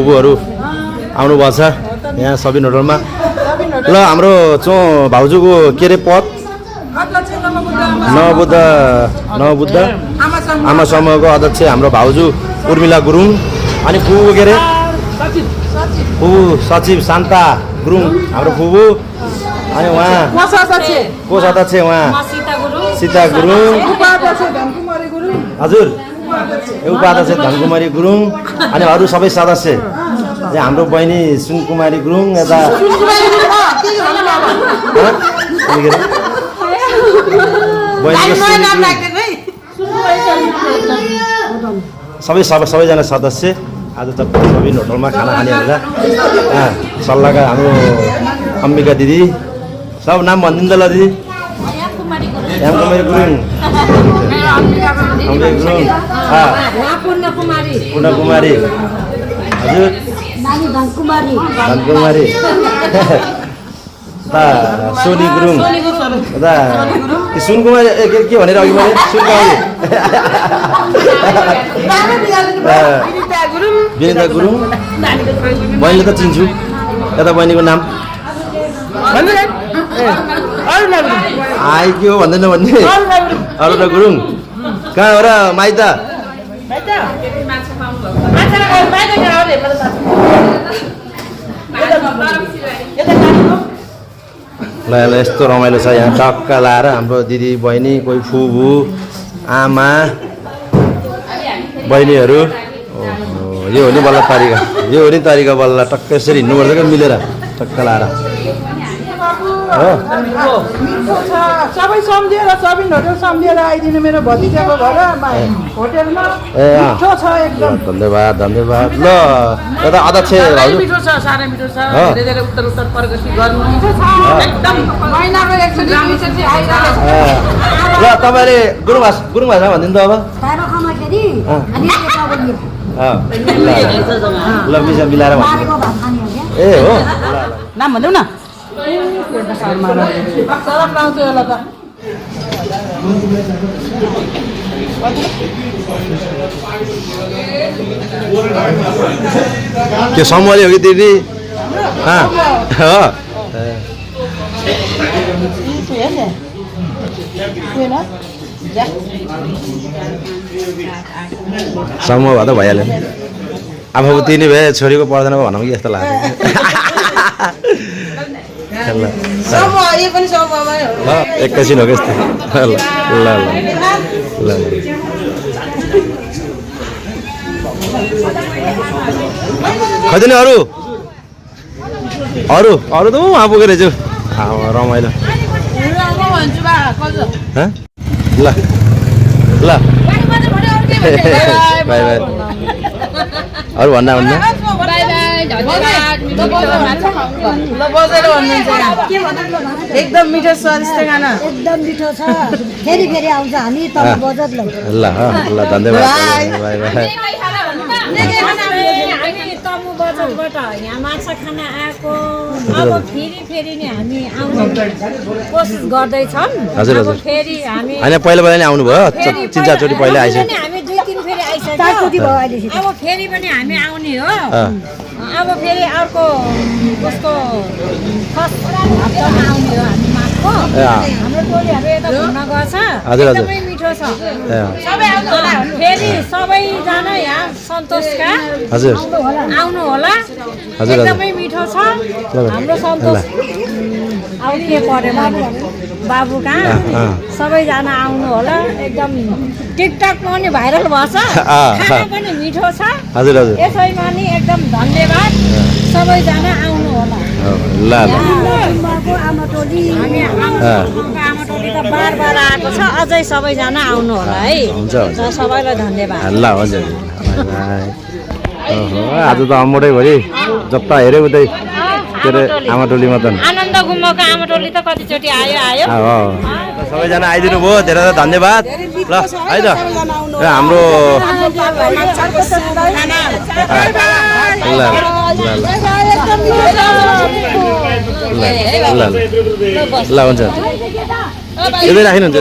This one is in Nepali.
फुपूहरू आउनु भएको छ यहाँ सबिन होटलमा ल हाम्रो भाउजूको के अरे पद नवबुद्ध आमा समूहको अध्यक्ष हाम्रो भाउजू उर्मिला गुरुङ अनि फुपूको के अरे फुपू सचिव शान्ता गुरुङ हाम्रो फुपू अनि उहाँ को अध्यक्ष उहाँ सीता गुरुङ हजुर उपाध्यक्ष धनकुमारी गुरुङ अनि अरू सबै सदस्य यहाँ हाम्रो बहिनी सुनकुमारी गुरुङ यता सबैजना सदस्य आज त सबिन होटलमा खाना खाने भनेर सल्लाहका हाम्रो अम्बिका दिदी सब नाम भनिदिनु त ल दिदी यामकुमारी गुरुङ पूर्ण कुमारी हजुर धनकुमारी सोनी गुरुङ सुनकुमारी के भनेर अघि मैले सुनकुमारी विनिता गुरुङ बहिनीले त चिन्छु यता बहिनीको नाम आइ के हो भन्दैन भन्ने अरुणा गुरुङ कहाँ हो र माइत ल यस्तो रमाइलो छ यहाँ टक्का लाएर हाम्रो दिदी बहिनी कोही फुबु आमा बहिनीहरू यो हो नि बल्ल तरिका बल्ल टक्क यसरी हिँड्नुपर्छ क्या मिलेर टक्का लाएर सबै सम्झेर सबिन होटल सम्झेर आइदिनु मेरो भतिजाको घर होटलमा मिठो छ एकदम धन्यवाद ल यता अध्यक्ष मिठो छ साह्रै मिठो छ धेरै धेरै उत्तर प्रगति गर्नु एकदम महिनाको 120 आइरहेको ल तपाईले गुरुङ भाषा भनिदिनु त अब ल मिसा मिलाएर भन्नु ए हो नाम भन्देऊ न त्यो समूहले हो कि दिदी समूह भए त भइहाल्यो नि आफूको तिनी भए छोरीको पर्दैन भनौँ कि यस्तो लाग्छ एकैछिन हो कि यस्तो ल खैदिने अरू त उहाँ पुगेर छु रमाइलो ल बाई बाई अरू भन्दा एकदम मिठो स्वादिष्ट खाना एकदम मिठो छ फेरि फेरि आउँछ हामी तल बजार ल ल धन्यवाद बाई बाई तमु बजारबाट यहाँ माछा खाना आएको अब फेरि नै हामी आउने कोसिस गर्दैछौँ अब फेरि हामी होइन पहिला नै आउनु भयो 3-4 चोटि पहिला आइसक्यो हामी 2-3 फेरि आइसक्यो अब फेरि पनि हामी आउने हो अब फेरि अर्को उसको फर्स्ट हप्तामा आउने हो हामी माछको हाम्रो टोलीहरू यता घुम्न गएछ एकदमै मिठो छ सबै आउनु होला फेरि सबैजना यहाँ सन्तोषका आउनु होला एकदमै मिठो छ हाम्रो सन्तोष आउने पर्यो बाबु कहाँ सबैजना आउनु होला एकदम टिकटकमा पनि भाइरल भएछ खाना पनि मिठो छ यसैमा नि एकदम धन्यवाद सबैजना आउनु होला आमा टोली त बार आएको छ अझै सबैजना आउनु होला है सबैलाई धन्यवाद ल हजुर आज त अम्बोटै भरि जता हेऱ्यो उतै के अरे आमा टोलीमा त आनन्द गुम्बाको आमा टोली त कतिचोटि आयो सबैजना आइदिनु भयो धेरै धेरै धन्यवाद ल है त हाम्रो ल हुन्छ यतै राखिनुहुन्छ